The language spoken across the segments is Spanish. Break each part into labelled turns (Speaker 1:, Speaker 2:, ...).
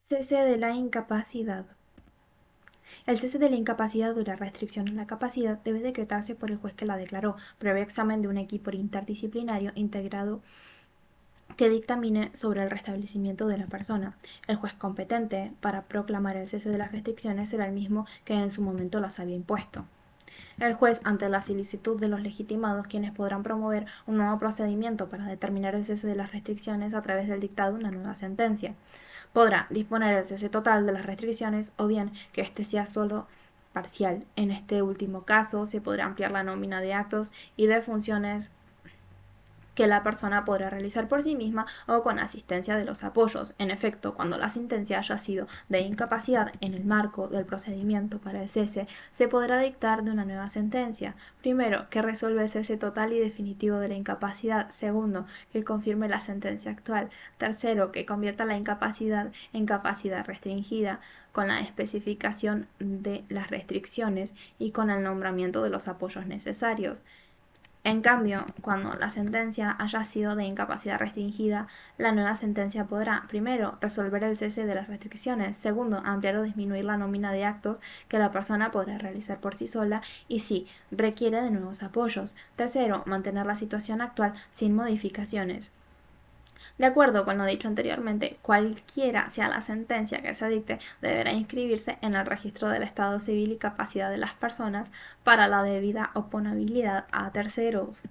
Speaker 1: Cese de la incapacidad. El cese de la incapacidad o la restricción a la capacidad debe decretarse por el juez que la declaró, previo examen de un equipo interdisciplinario integrado que dictamine sobre el restablecimiento de la persona. El juez competente para proclamar el cese de las restricciones será el mismo que en su momento las había impuesto. El juez, ante la solicitud de los legitimados, quienes podrán promover un nuevo procedimiento para determinar el cese de las restricciones a través del dictado de una nueva sentencia, podrá disponer el cese total de las restricciones o bien que éste sea solo parcial. En este último caso, se podrá ampliar la nómina de actos y de funciones que la persona podrá realizar por sí misma o con asistencia de los apoyos. En efecto, cuando la sentencia haya sido de incapacidad en el marco del procedimiento para el cese, se podrá dictar de una nueva sentencia. Primero, que resuelva el cese total y definitivo de la incapacidad. Segundo, que confirme la sentencia actual. Tercero, que convierta la incapacidad en capacidad restringida, con la especificación de las restricciones y con el nombramiento de los apoyos necesarios. En cambio, cuando la sentencia haya sido de incapacidad restringida, la nueva sentencia podrá, primero, resolver el cese de las restricciones, segundo, ampliar o disminuir la nómina de actos que la persona podrá realizar por sí sola y si requiere de nuevos apoyos, tercero, mantener la situación actual sin modificaciones. De acuerdo con lo dicho anteriormente, cualquiera sea la sentencia que se dicte, deberá inscribirse en el registro del estado civil y capacidad de las personas para la debida oponabilidad a terceros.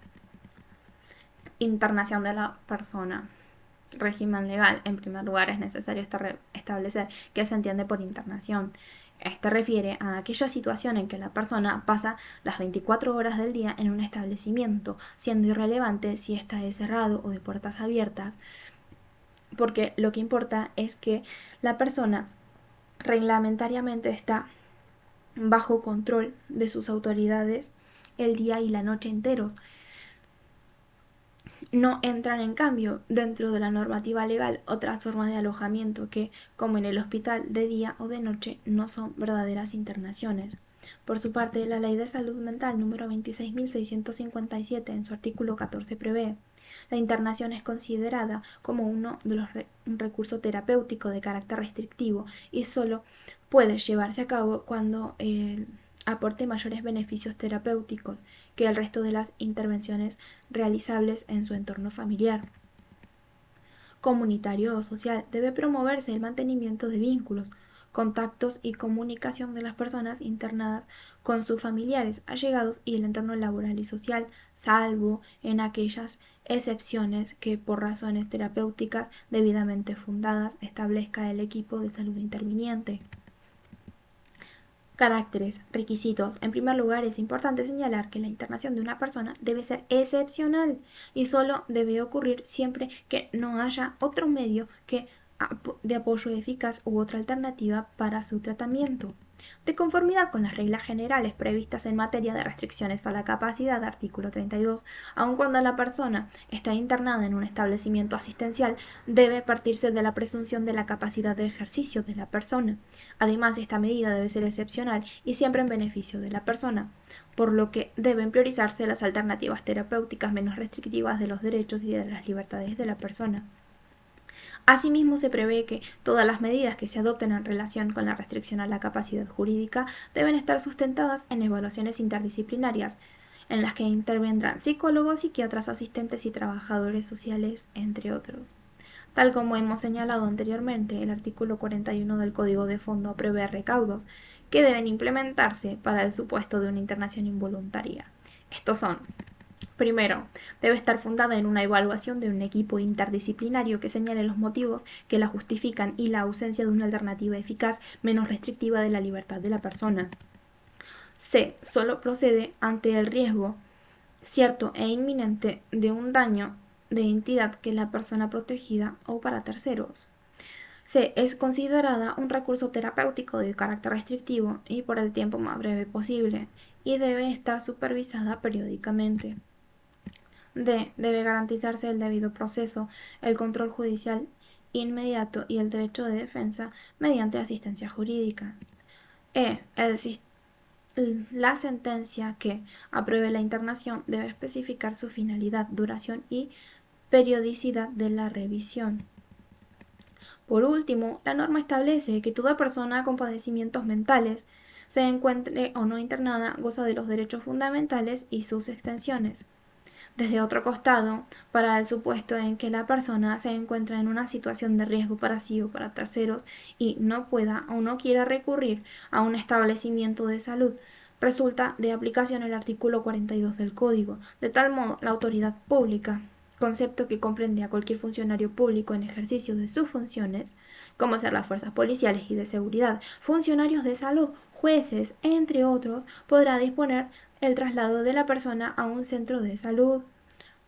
Speaker 1: Internación de la persona. Régimen legal. En primer lugar, es necesario establecer qué se entiende por internación. Este refiere a aquella situación en que la persona pasa las 24 horas del día en un establecimiento, siendo irrelevante si ésta es cerrado o de puertas abiertas, porque lo que importa es que la persona reglamentariamente está bajo control de sus autoridades el día y la noche enteros. No entran en cambio dentro de la normativa legal otras formas de alojamiento que, como en el hospital de día o de noche, no son verdaderas internaciones. Por su parte, la Ley de Salud Mental número 26.657 en su artículo 14 prevé: la internación es considerada como uno de los un recurso terapéutico de carácter restrictivo y solo puede llevarse a cabo cuando aporte mayores beneficios terapéuticos que el resto de las intervenciones realizables en su entorno familiar, comunitario o social. Debe promoverse el mantenimiento de vínculos, contactos y comunicación de las personas internadas con sus familiares, allegados y el entorno laboral y social, salvo en aquellas excepciones que por razones terapéuticas debidamente fundadas establezca el equipo de salud interviniente. Caracteres, requisitos. En primer lugar, es importante señalar que la internación de una persona debe ser excepcional y solo debe ocurrir siempre que no haya otro medio de apoyo eficaz u otra alternativa para su tratamiento. De conformidad con las reglas generales previstas en materia de restricciones a la capacidad, artículo 32, aun cuando la persona está internada en un establecimiento asistencial, debe partirse de la presunción de la capacidad de ejercicio de la persona. Además, esta medida debe ser excepcional y siempre en beneficio de la persona, por lo que deben priorizarse las alternativas terapéuticas menos restrictivas de los derechos y de las libertades de la persona. Asimismo, se prevé que todas las medidas que se adopten en relación con la restricción a la capacidad jurídica deben estar sustentadas en evaluaciones interdisciplinarias, en las que intervendrán psicólogos, psiquiatras, asistentes y trabajadores sociales, entre otros. Tal como hemos señalado anteriormente, el artículo 41 del Código de Fondo prevé recaudos que deben implementarse para el supuesto de una internación involuntaria. Estos son: primero, debe estar fundada en una evaluación de un equipo interdisciplinario que señale los motivos que la justifican y la ausencia de una alternativa eficaz menos restrictiva de la libertad de la persona. C. Solo procede ante el riesgo cierto e inminente de un daño de entidad que la persona protegida o para terceros. C. Es considerada un recurso terapéutico de carácter restrictivo y por el tiempo más breve posible y debe estar supervisada periódicamente. D. Debe garantizarse el debido proceso, el control judicial inmediato y el derecho de defensa mediante asistencia jurídica. E. La sentencia que apruebe la internación debe especificar su finalidad, duración y periodicidad de la revisión. Por último, la norma establece que toda persona con padecimientos mentales, se encuentre o no internada, goza de los derechos fundamentales y sus extensiones. Desde otro costado, para el supuesto en que la persona se encuentra en una situación de riesgo para sí o para terceros y no pueda o no quiera recurrir a un establecimiento de salud, resulta de aplicación el artículo 42 del Código. De tal modo, la autoridad pública, concepto que comprende a cualquier funcionario público en ejercicio de sus funciones, como ser las fuerzas policiales y de seguridad, funcionarios de salud, jueces, entre otros, podrá disponer el traslado de la persona a un centro de salud,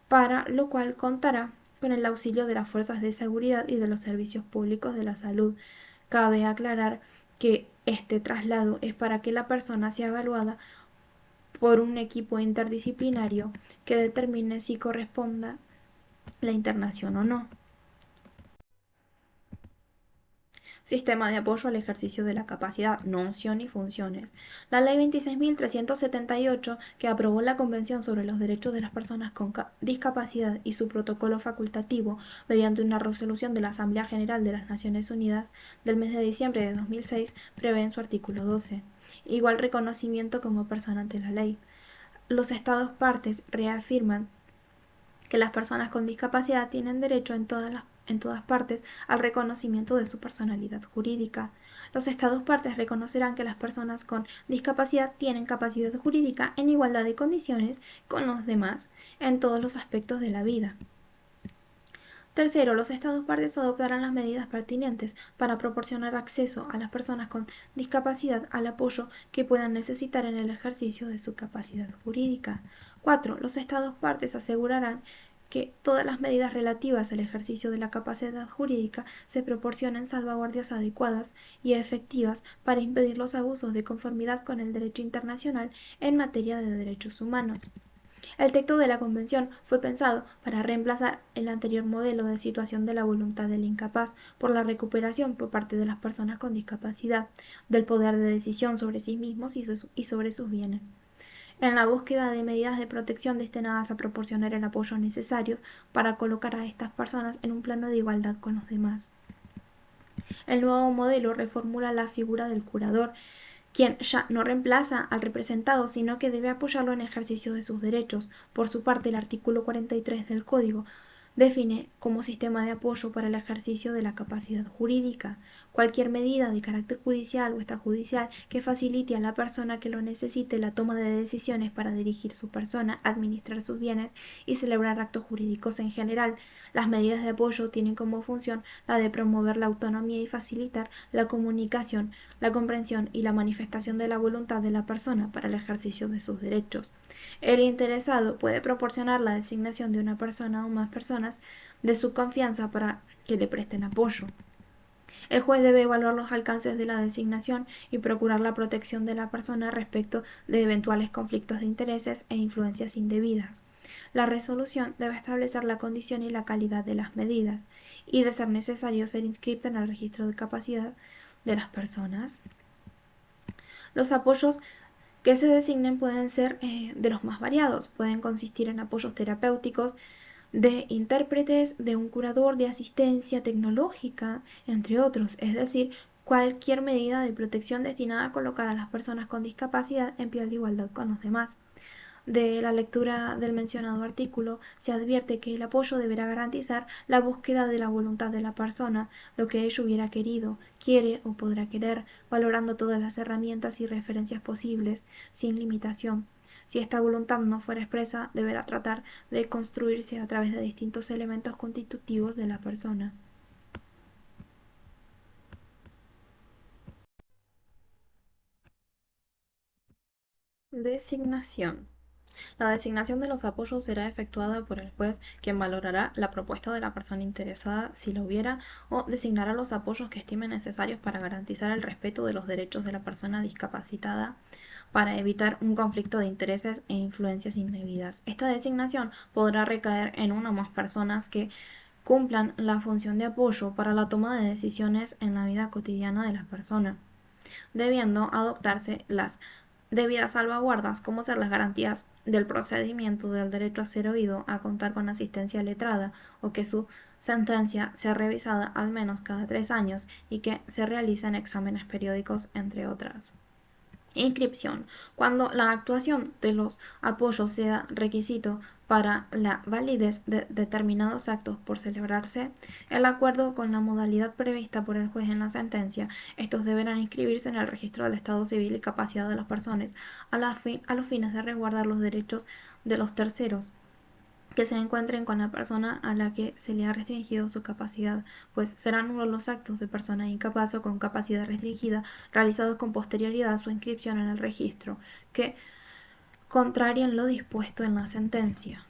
Speaker 1: para lo cual contará con el auxilio de las fuerzas de seguridad y de los servicios públicos de la salud. Cabe aclarar que este traslado es para que la persona sea evaluada por un equipo interdisciplinario que determine si corresponda la internación o no. Sistema de apoyo al ejercicio de la capacidad, noción y funciones. La Ley 26.378, que aprobó la Convención sobre los Derechos de las Personas con Discapacidad y su protocolo facultativo mediante una resolución de la Asamblea General de las Naciones Unidas del mes de diciembre de 2006, prevé en su artículo 12 igual reconocimiento como persona ante la ley. Los Estados partes reafirman que las personas con discapacidad tienen derecho en todas partes al reconocimiento de su personalidad jurídica. Los Estados partes reconocerán que las personas con discapacidad tienen capacidad jurídica en igualdad de condiciones con los demás en todos los aspectos de la vida. Tercero, los Estados partes adoptarán las medidas pertinentes para proporcionar acceso a las personas con discapacidad al apoyo que puedan necesitar en el ejercicio de su capacidad jurídica. 4. Los Estados partes asegurarán que todas las medidas relativas al ejercicio de la capacidad jurídica se proporcionen salvaguardias adecuadas y efectivas para impedir los abusos de conformidad con el derecho internacional en materia de derechos humanos. El texto de la Convención fue pensado para reemplazar el anterior modelo de situación de la voluntad del incapaz por la recuperación por parte de las personas con discapacidad del poder de decisión sobre sí mismos y sobre sus bienes, en la búsqueda de medidas de protección destinadas a proporcionar el apoyo necesario para colocar a estas personas en un plano de igualdad con los demás. El nuevo modelo reformula la figura del curador, quien ya no reemplaza al representado, sino que debe apoyarlo en ejercicio de sus derechos. Por su parte, el artículo 43 del Código define como sistema de apoyo para el ejercicio de la capacidad jurídica cualquier medida de carácter judicial o extrajudicial que facilite a la persona que lo necesite la toma de decisiones para dirigir su persona, administrar sus bienes y celebrar actos jurídicos en general. Las medidas de apoyo tienen como función la de promover la autonomía y facilitar la comunicación, la comprensión y la manifestación de la voluntad de la persona para el ejercicio de sus derechos. El interesado puede proporcionar la designación de una persona o más personas de su confianza para que le presten apoyo. El juez debe evaluar los alcances de la designación y procurar la protección de la persona respecto de eventuales conflictos de intereses e influencias indebidas. La resolución debe establecer la condición y la calidad de las medidas y, de ser necesario, ser inscripta en el registro de capacidad de las personas. Los apoyos que se designen pueden ser de los más variados. Pueden consistir en apoyos terapéuticos, de intérpretes, de un curador, de asistencia tecnológica, entre otros, es decir, cualquier medida de protección destinada a colocar a las personas con discapacidad en pie de igualdad con los demás. De la lectura del mencionado artículo se advierte que el apoyo deberá garantizar la búsqueda de la voluntad de la persona, lo que ella hubiera querido, quiere o podrá querer, valorando todas las herramientas y referencias posibles, sin limitación. Si esta voluntad no fuera expresa, deberá tratar de construirse a través de distintos elementos constitutivos de la persona. Designación. La designación de los apoyos será efectuada por el juez, quien valorará la propuesta de la persona interesada, si la hubiera, o designará los apoyos que estime necesarios para garantizar el respeto de los derechos de la persona discapacitada, para evitar un conflicto de intereses e influencias indebidas. Esta designación podrá recaer en una o más personas que cumplan la función de apoyo para la toma de decisiones en la vida cotidiana de la persona, debiendo adoptarse las debidas salvaguardas, como ser las garantías del procedimiento, del derecho a ser oído, a contar con asistencia letrada, o que su sentencia sea revisada al menos cada 3 años y que se realicen exámenes periódicos, entre otras. Inscripción. Cuando la actuación de los apoyos sea requisito para la validez de determinados actos por celebrarse, el acuerdo con la modalidad prevista por el juez en la sentencia, estos deberán inscribirse en el registro del estado civil y capacidad de las personas a los fines de resguardar los derechos de los terceros que se encuentren con la persona a la que se le ha restringido su capacidad, pues serán nulos los actos de persona incapaz o con capacidad restringida realizados con posterioridad a su inscripción en el registro, que contrarien lo dispuesto en la sentencia.